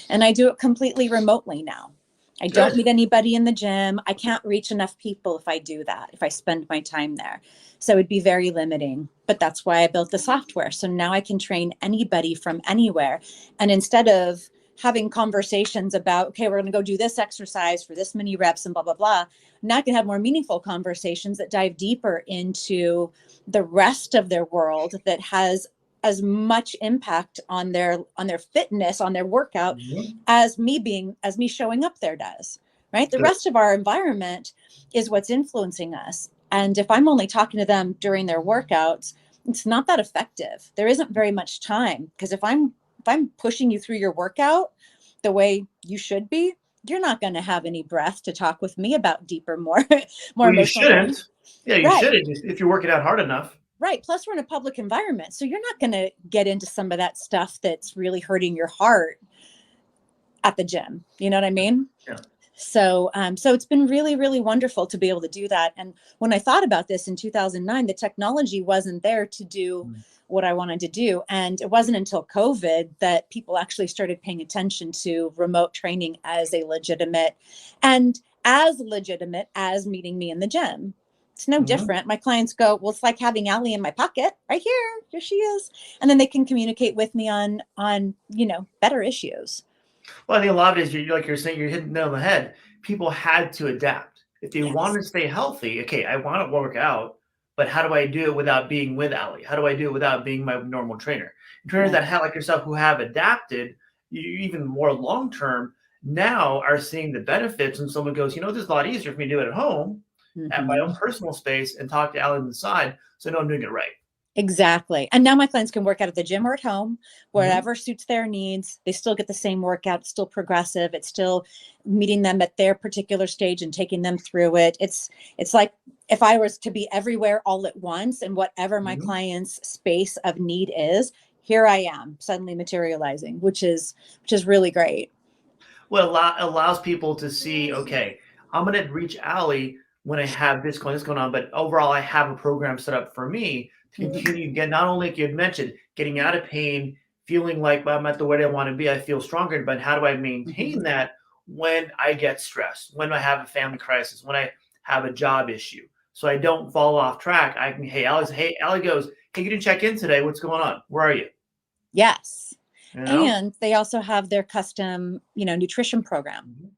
And I do it completely remotely now. I don't Good. meet anybody in the gym. I can't reach enough people if I do that, if I spend my time there. So it'd be very limiting. But that's why I built the software. So now I can train anybody from anywhere. And instead of having conversations about, okay, we're going to go do this exercise for this many reps and blah, blah, blah. Now I can have more meaningful conversations that dive deeper into the rest of their world that has as much impact on their fitness, on their workout, Mhm. as me showing up there does. Right? The Good. rest of our environment is what's influencing us. And if I'm only talking to them during their workouts, it's not that effective. There isn't very much time, because if I'm pushing you through your workout the way you should be, you're not going to have any breath to talk with me about deeper, more more Well, you emotional things. shouldn't. Yeah, you Right. shouldn't if you're working out hard enough. Right. Plus, we're in a public environment. So you're not going to get into some of that stuff that's really hurting your heart at the gym. You know what I mean? Yeah. So it's been really, really wonderful to be able to do that. And when I thought about this in 2009, the technology wasn't there to do Mm. what I wanted to do. And it wasn't until COVID that people actually started paying attention to remote training as a legitimate, and as legitimate as meeting me in the gym. It's no Mhm. different. My clients go, well, it's like having Alli in my pocket right here. Here she is. And then they can communicate with me on, better issues. Well, I think a lot of it is like you're saying, you're hitting the nail on the head. People had to adapt. If they want Yes. to stay healthy, okay, I want to work out, but how do I do it without being with Ali? How do I do it without being my normal trainer? And trainers Right. that have like yourself who have adapted, even more long term, now are seeing the benefits. And someone goes, this is a lot easier for me to do it at home, at my own Mhm. personal space, and talk to Ali on the side, so I know I'm doing it right. Exactly. And now my clients can work out at the gym or at home, Mhm. wherever suits their needs. They still get the same workout. It's still progressive. It's still meeting them at their particular stage and taking them through it. It's like if I was to be everywhere all at once, and whatever my Mhm. client's space of need is, here I am suddenly materializing, which is really great. Well, allows people to see, okay, I'm going to reach Ali when I have this going on, but overall, I have a program set up for me to Mhm. continue get not only like you had mentioned, getting out of pain, feeling like I'm at the way I want to be, I feel stronger, but how do I maintain Mhm. that when I get stressed, when I have a family crisis, when I have a job issue, so I don't fall off track? I can, hey, Ali goes, hey, you didn't check in today. What's going on? Where are you? Yes. You know? And they also have their custom, nutrition program.